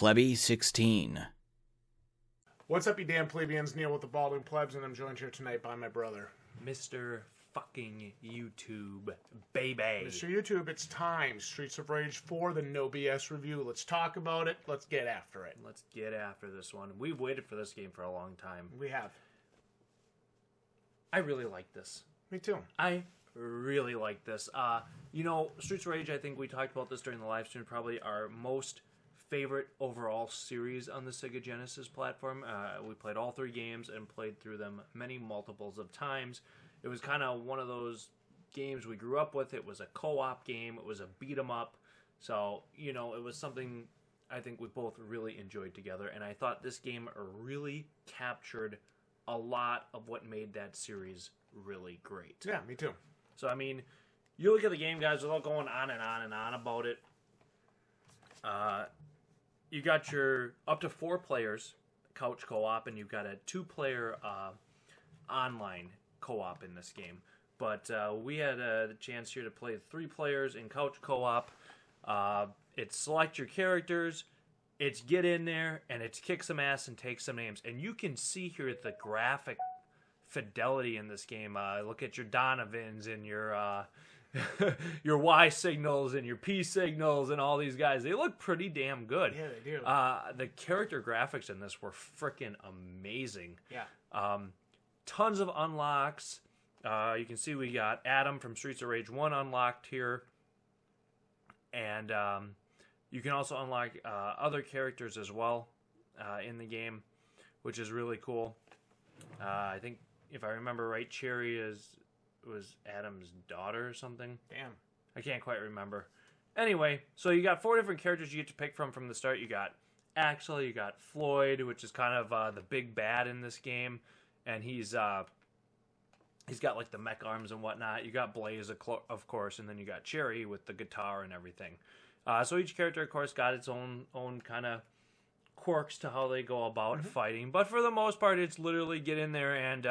Plebby16. What's up, you damn plebeians? Neil with the Balding Plebs, and I'm joined here tonight by my brother, Mr. fucking YouTube, baby. Mr. YouTube. It's time. Streets of Rage 4, the No BS review. Let's talk about it. Let's get after it. Let's get after this one. We've waited for this game for a long time. We have. I really like this. Me too. I really like this. Streets of Rage, I think we talked about this during the live stream, probably our most favorite overall series on the Sega Genesis platform. We played all three games and played through them many multiples of times. It was kind of one of those games we grew up with. It was a co-op game. It was a beat-em-up. So, it was something I think we both really enjoyed together. And I thought this game really captured a lot of what made that series really great. Yeah, me too. So, you look at the game, guys, without going on and on and on about it. You got your up to 4 players couch co-op, and you've got a 2-player online co-op in this game. But we had the chance here to play 3 players in couch co-op. It's select your characters, it's get in there, and it's kick some ass and take some names. And you can see here the graphic fidelity in this game. Look at your Donovans and your your Y signals and your P signals and all these guys. They look pretty damn good. Yeah, they do. The character graphics in this were freaking amazing. Yeah. Tons of unlocks. You can see we got Adam from Streets of Rage 1 unlocked here. And you can also unlock other characters as well in the game, which is really cool. I think, if I remember right, Cherry was Adam's daughter or something. Damn. I can't quite remember. Anyway, so you got 4 different characters you get to pick from the start. You got Axel, you got Floyd, which is kind of the big bad in this game, and he's got like the mech arms and whatnot. You got Blaze, of course, and then you got Cherry with the guitar and everything. So each character, of course, got its own kind of quirks to how they go about fighting, but for the most part, it's literally get in there and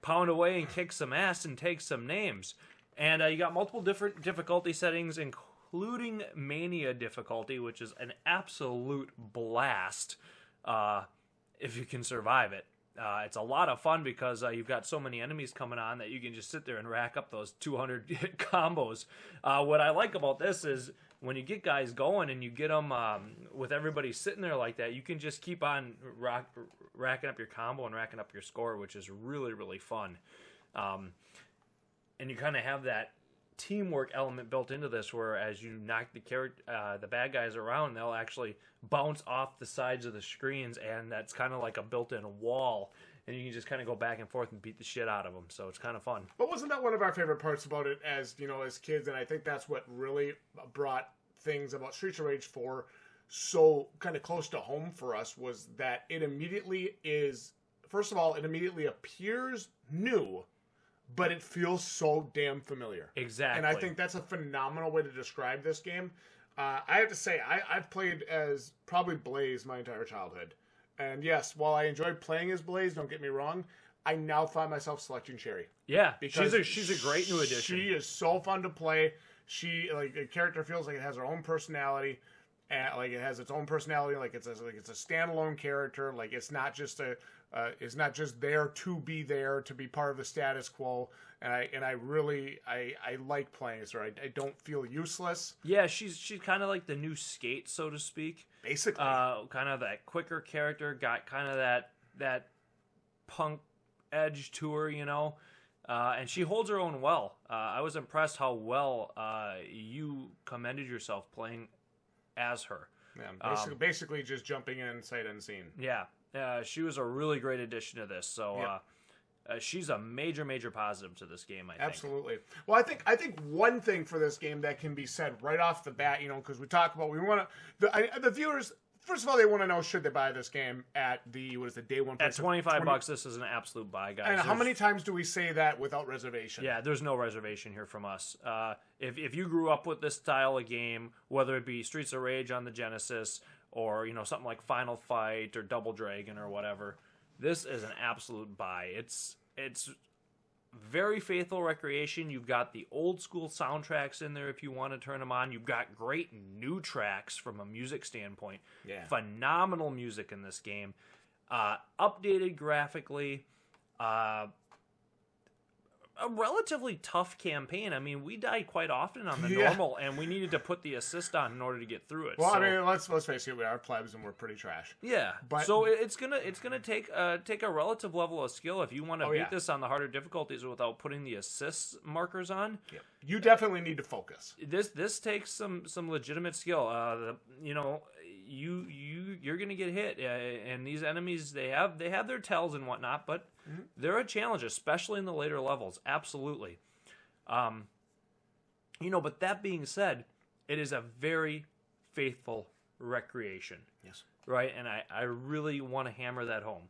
pound away and kick some ass and take some names. And you got multiple different difficulty settings, including Mania difficulty, which is an absolute blast if you can survive it. It's a lot of fun because you've got so many enemies coming on that you can just sit there and rack up those 200 hit combos. What I like about this is when you get guys going and you get them with everybody sitting there like that, you can just keep on racking up your combo and racking up your score, which is really, really fun. And you kind of have that teamwork element built into this, where as you knock the bad guys around, they'll actually bounce off the sides of the screens, and that's kind of like a built-in wall, and you can just kind of go back and forth and beat the shit out of them. So it's kind of fun. But wasn't that one of our favorite parts about it as kids? And I think that's what really brought things about Streets of Rage 4 so kind of close to home for us, was that it immediately appears new, but it feels so damn familiar. Exactly. And I think that's a phenomenal way to describe this game. I have to say, I've played as probably Blaze my entire childhood. And yes, while I enjoyed playing as Blaze, don't get me wrong, I now find myself selecting Cherry. Yeah, because she's a great new addition. She is so fun to play. The character feels like it has her own personality. Like it has its own personality. Like it's a standalone character. Like it's not just there to be part of the status quo. And I really like playing as her. I don't feel useless. Yeah, she's kind of like the new Skate, so to speak. Basically, kind of that quicker character, got kind of that punk edge to her, and she holds her own well. I was impressed how well you commended yourself playing as her. Yeah, basically just jumping in sight unseen. Yeah, she was a really great addition to this. So she's a major positive to this game, I think. Absolutely. Well, I think one thing for this game that can be said right off the bat, because we talk about, the viewers, first of all, they want to know, should they buy this game at the day one price? At $25, this is an absolute buy, guys. And how many times do we say that without reservation? Yeah, there's no reservation here from us. If you grew up with this style of game, whether it be Streets of Rage on the Genesis or something like Final Fight or Double Dragon or whatever, this is an absolute buy. It's very faithful recreation. You've got the old school soundtracks in there if you want to turn them on. You've got great new tracks from a music standpoint. Yeah. Phenomenal music in this game. Updated graphically. A relatively tough campaign. I mean, we died quite often on the normal, and we needed to put the assist on in order to get through it. Well, I mean, let's face it, we are plebs and we're pretty trash. Yeah, but so it's gonna take a relative level of skill if you want to beat this on the harder difficulties without putting the assist markers on. Yeah. You definitely need to focus. This takes some legitimate skill. You're gonna get hit, and these enemies they have their tells and whatnot, but they're a challenge, especially in the later levels. Absolutely. But that being said, it is a very faithful recreation. Yes. Right, and I really want to hammer that home.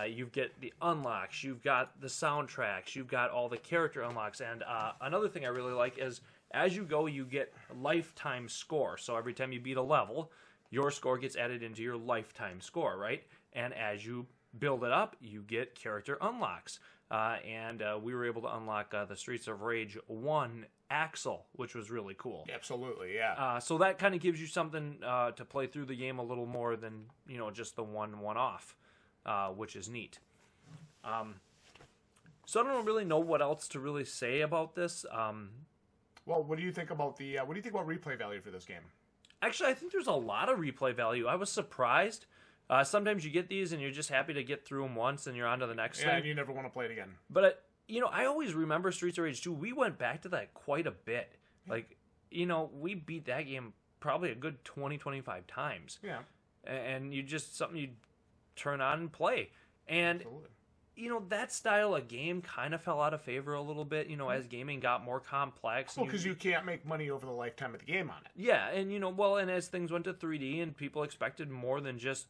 You get the unlocks, you've got the soundtracks, you've got all the character unlocks, and another thing I really like is as you go, you get lifetime score. So every time you beat a level, your score gets added into your lifetime score, right? And as you build it up, you get character unlocks. And we were able to unlock the Streets of Rage 1 Axel, which was really cool. Absolutely, yeah. So that kind of gives you something to play through the game a little more than, just the one-off, which is neat. So I don't really know what else to really say about this. Well, what do you think about replay value for this game? Actually, I think there's a lot of replay value. I was surprised. Sometimes you get these and you're just happy to get through them once and you're on to the next thing. Yeah, and you never want to play it again. But, I always remember Streets of Rage 2. We went back to that quite a bit. Like, we beat that game probably a good 20, 25 times. Yeah. And something you turn on and play. And, Absolutely. That style of game kind of fell out of favor a little bit, as gaming got more complex. Well, because you can't make money over the lifetime of the game on it. Yeah, and, and as things went to 3D and people expected more than just,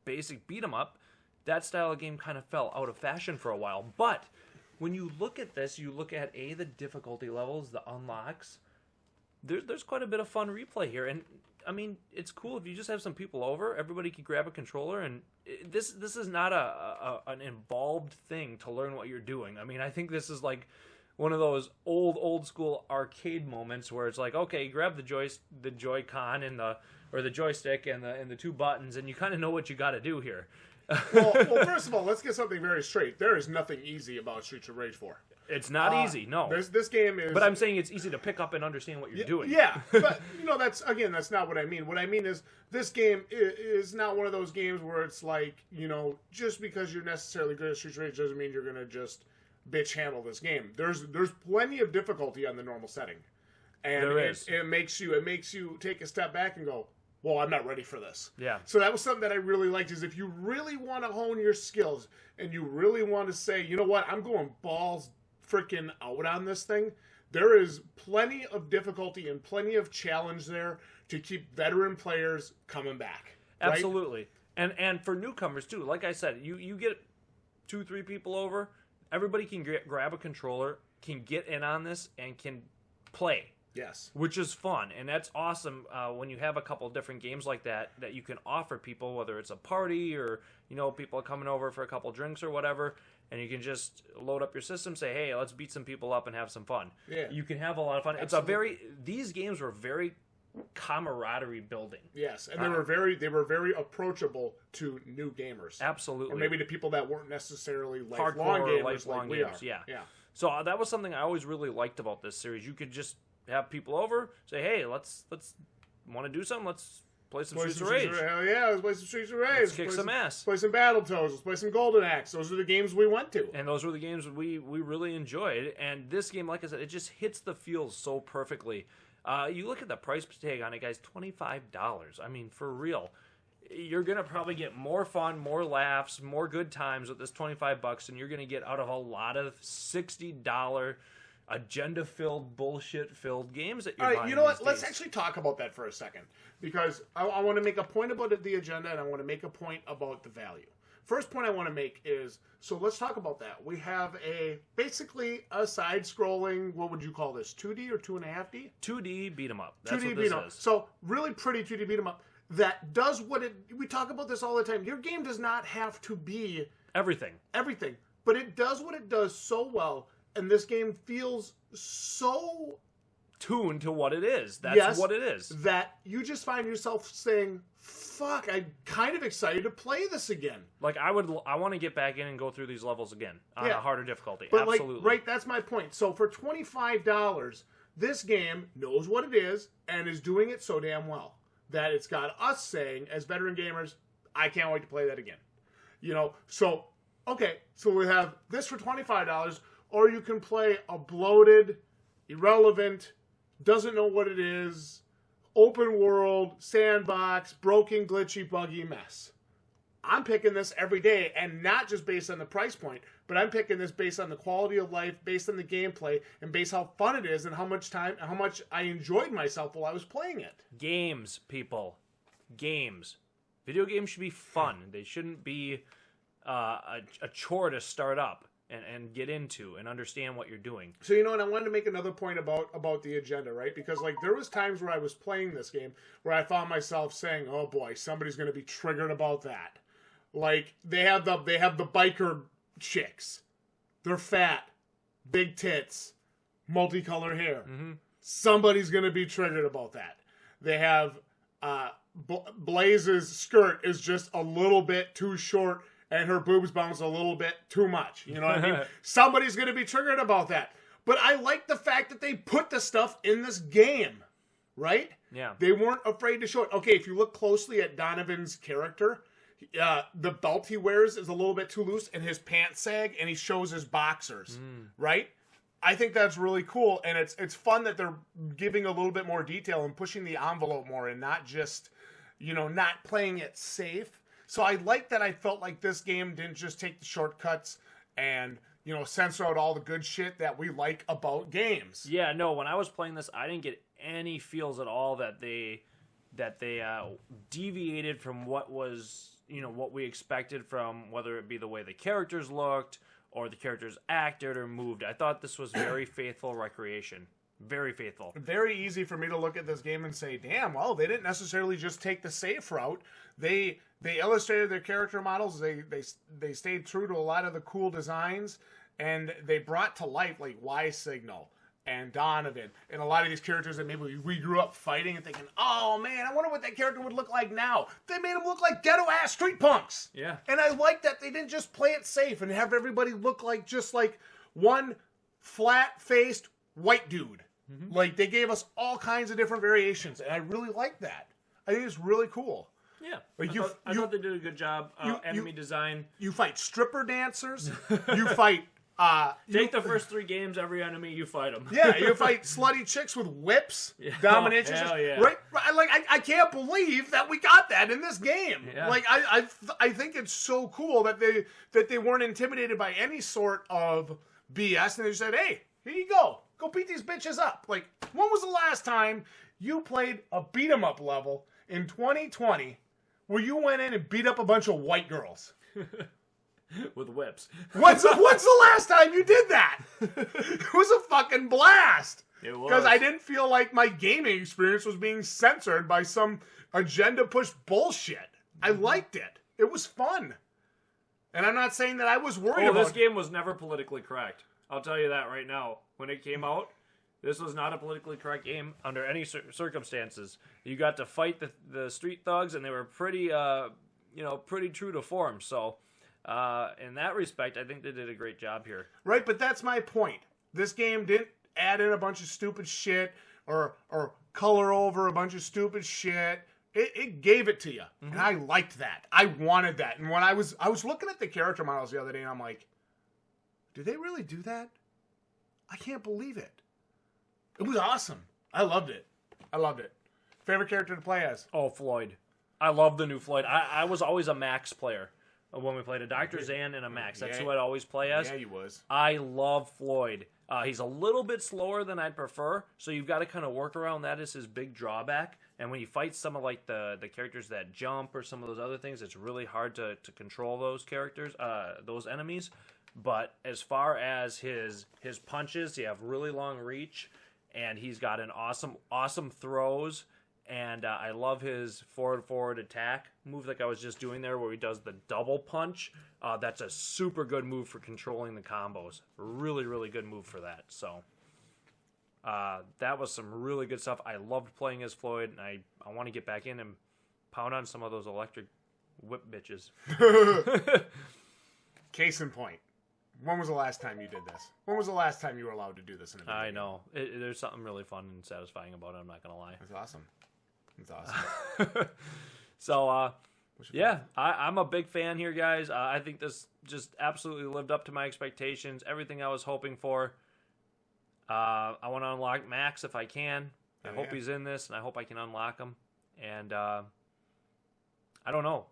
basic beat 'em up, that style of game kind of fell out of fashion for a while. But when you look at this, you look at the difficulty levels, the unlocks. There's quite a bit of fun replay here, and I mean, it's cool if you just have some people over. Everybody can grab a controller, and this is not an involved thing to learn what you're doing. I mean, I think this is like one of those old school arcade moments where it's like, okay, grab the Joy-Con or the joystick and the two buttons, and you kind of know what you got to do here. well, first of all, let's get something very straight. There is nothing easy about Streets of Rage 4. It's not easy, no. This game is... But I'm saying it's easy to pick up and understand what you're doing. Yeah, but, that's not what I mean. What I mean is this game is not one of those games where it's like, just because you're necessarily good at Streets of Rage doesn't mean you're going to just bitch handle this game. There's plenty of difficulty on the normal setting. And there is. It makes you take a step back and go, well, I'm not ready for this. Yeah. So that was something that I really liked, is if you really want to hone your skills and you really want to say, you know what, I'm going balls freaking out on this thing, there is plenty of difficulty and plenty of challenge there to keep veteran players coming back. Right? Absolutely. And for newcomers, too. Like I said, you get 2-3 people over, everybody can grab a controller, can get in on this, and can play. Yes. Which is fun, and that's awesome when you have a couple of different games like that you can offer people, whether it's a party or, people are coming over for a couple drinks or whatever, and you can just load up your system, say, hey, let's beat some people up and have some fun. Yeah. You can have a lot of fun. Absolutely. These games were very camaraderie building. Yes, and they were very approachable to new gamers. Absolutely. Or maybe to people that weren't necessarily lifelong hardcore gamers like we are. Yeah. Yeah. So that was something I always really liked about this series. You could just have people over, say, hey, let's want to do something? Let's play some Streets of Rage. Hell yeah, let's play some Streets of Rage. Let's kick some ass. Play some Battletoads. Let's play some Golden Axe. Those are the games we went to. And those were the games we really enjoyed. And this game, like I said, it just hits the feels so perfectly. You look at the price tag on it, guys, $25. I mean, for real. You're going to probably get more fun, more laughs, more good times with this $25 than you're going to get out of a lot of $60 agenda-filled, bullshit-filled games that you're buying. All right, you know what? these Let's days. actually talk about that for a second, because I want to make a point about the agenda, and I want to make a point about the value. First point I want to make is, so let's talk about that. We have basically a side-scrolling, what would you call this, 2D or 2.5D? 2D beat 'em up. That's 2D what beat this 'em up. is. So really pretty 2D beat 'em up. That does we talk about this all the time. Your game does not have to be Everything. but it does what it does so well, and this game feels so tuned to what it is. That's what it is. That you just find yourself saying, fuck, I'm kind of excited to play this again. Like, I want to get back in and go through these levels again on a harder difficulty. But absolutely. Like, right, that's my point. So for $25, this game knows what it is and is doing it so damn well that it's got us saying, as veteran gamers, I can't wait to play that again. You know, so, okay, so we have this for $25, or you can play a bloated, irrelevant, doesn't know what it is, open world, sandbox, broken, glitchy, buggy mess. I'm picking this every day, and not just based on the price point, but I'm picking this based on the quality of life, based on the gameplay, and based on how fun it is and how much I enjoyed myself while I was playing it. Games, people. Games. Video games should be fun. They shouldn't be a chore to start up and get into and understand what you're doing. So, you know, and I wanted to make another point about the agenda, right? Because, like, there was times where I was playing this game where I found myself saying, oh boy, somebody's going to be triggered about that. Like, they have the biker chicks. They're fat, big tits, multicolored hair. Mm-hmm. Somebody's going to be triggered about that. They have Blaze's skirt is just a little bit too short and her boobs bounce a little bit too much. You know what I mean? Somebody's going to be triggered about that. But I like the fact that they put the stuff in this game, right? Yeah. They weren't afraid to show it. Okay, if you look closely at Donovan's character, the belt he wears is a little bit too loose and his pants sag and he shows his boxers, right? I think that's really cool, and it's fun that they're giving a little bit more detail and pushing the envelope more and not just, you know, not playing it safe. So I like that. I felt like this game didn't just take the shortcuts and, you know, censor out all the good shit that we like about games. Yeah, no, when I was playing this, I didn't get any feels at all that they deviated from what was, you know, what we expected from, whether it be the way the characters looked or the characters acted or moved. I thought this was very faithful recreation. Very faithful. Very easy for me to look at this game and say, damn, well, they didn't necessarily just take the safe route. They illustrated their character models. They stayed true to a lot of the cool designs, and they brought to life like Y Signal and Donovan and a lot of these characters that maybe we grew up fighting and thinking, oh man, I wonder what that character would look like now. They made them look like ghetto ass street punks. Yeah. And I like that they didn't just play it safe and have everybody look like just like one flat faced white dude. Mm-hmm. Like, they gave us all kinds of different variations, and I really like that. I think it's really cool. Yeah. Like, I thought they did a good job. Enemy design. You fight stripper dancers. You fight... Take the first 3 games, every enemy, you fight them. Yeah, you fight slutty chicks with whips, dominatrix. Hell yeah. Right? Like, I can't believe that we got that in this game. Yeah. Like, I think it's so cool that they weren't intimidated by any sort of BS, and they just said, hey, here you go. Go beat these bitches up. Like, when was the last time you played a beat-em-up level in 2020 where you went in and beat up a bunch of white girls? With whips. When's the last time you did that? It was a fucking blast. It was. Because I didn't feel like my gaming experience was being censored by some agenda-push bullshit. I liked it. It was fun. And I'm not saying that I was worried about... this game was never politically correct. I'll tell you that right now. When it came out, this was not a politically correct game under any circumstances. You got to fight the street thugs, and they were pretty true to form. So, in that respect, I think they did a great job here. Right, but that's my point. This game didn't add in a bunch of stupid shit or color over a bunch of stupid shit. It gave it to you, and I liked that. I wanted that. And when I was looking at the character models the other day, and I'm like, did they really do that? I can't believe it. It was awesome. I loved it. Favorite character to play as? Oh, Floyd. I love the new Floyd. I was always a Max player when we played a Dr. Zan and a Max. That's who I'd always play as. Yeah, he was. I love Floyd. He's a little bit slower than I'd prefer, so you've got to kind of work around that as his big drawback. And when you fight some of like the characters that jump or some of those other things, it's really hard to control those characters, those enemies. But as far as his punches, you have really long reach, and he's got an awesome throws, And I love his forward attack move like I was just doing there where he does the double punch. That's a super good move for controlling the combos. Really, really good move for that. So that was some really good stuff. I loved playing as Floyd, and I want to get back in and pound on some of those electric whip bitches. Case in point. When was the last time you did this? When was the last time you were allowed to do this in a video I game? know. There's something really fun and satisfying about it, I'm not going to lie. That's awesome. That's awesome. So, yeah, I'm a big fan here, guys. I think this just absolutely lived up to my expectations. Everything I was hoping for. I want to unlock Max if I can. I hope he's in this, and I hope I can unlock him. And I don't know.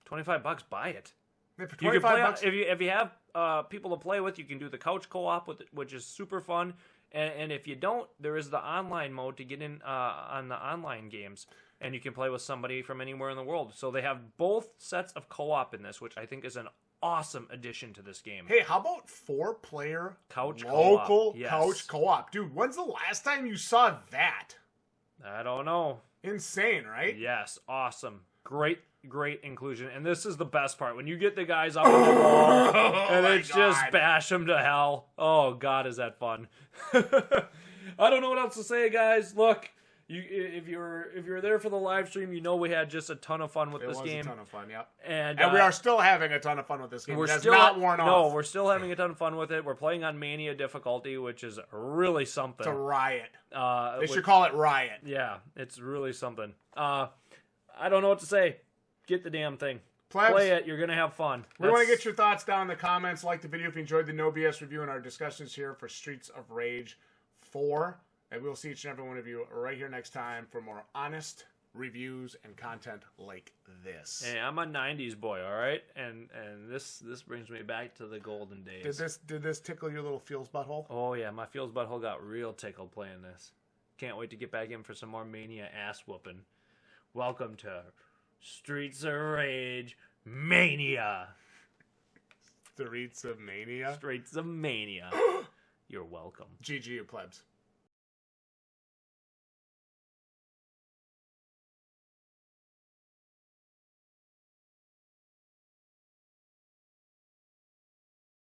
$25, buy it. For You can play $25, if you have people to play with. You can do the couch co-op with it, which is super fun. And if you don't, there is the online mode to get in on the online games, and you can play with somebody from anywhere in the world. So they have both sets of co-op in this, which I think is an awesome addition to this game. Hey, how about 4-player Couch local co-op? Yes. couch co-op? Dude, when's the last time you saw that? I don't know. Insane, right? Yes, awesome. Great inclusion. And this is the best part. When you get the guys up on the wall and it's just bash them to hell. Oh, God, is that fun. I don't know what else to say, guys. Look, if you're there for the live stream, you know we had just a ton of fun with this game. It was a ton of fun, yep. And we are still having a ton of fun with this game. We're It has still not worn off. No, we're still having a ton of fun with it. We're playing on Mania difficulty, which is really something. It's a riot. They should should call it Riot. Yeah, it's really something. I don't know what to say. Get the damn thing. Plebs, Play it. You're going to have fun. We want to get your thoughts down in the comments. Like the video if you enjoyed the No BS review and our discussions here for Streets of Rage 4. And we'll see each and every one of you right here next time for more honest reviews and content like this. Hey, I'm a 90s boy, all right? And this brings me back to the golden days. Did this tickle your little feels butthole? Oh, yeah. My feels butthole got real tickled playing this. Can't wait to get back in for some more Mania ass whooping. Welcome to Streets of Rage Mania. Streets of Mania? Streets of Mania. You're welcome. GG, you plebs.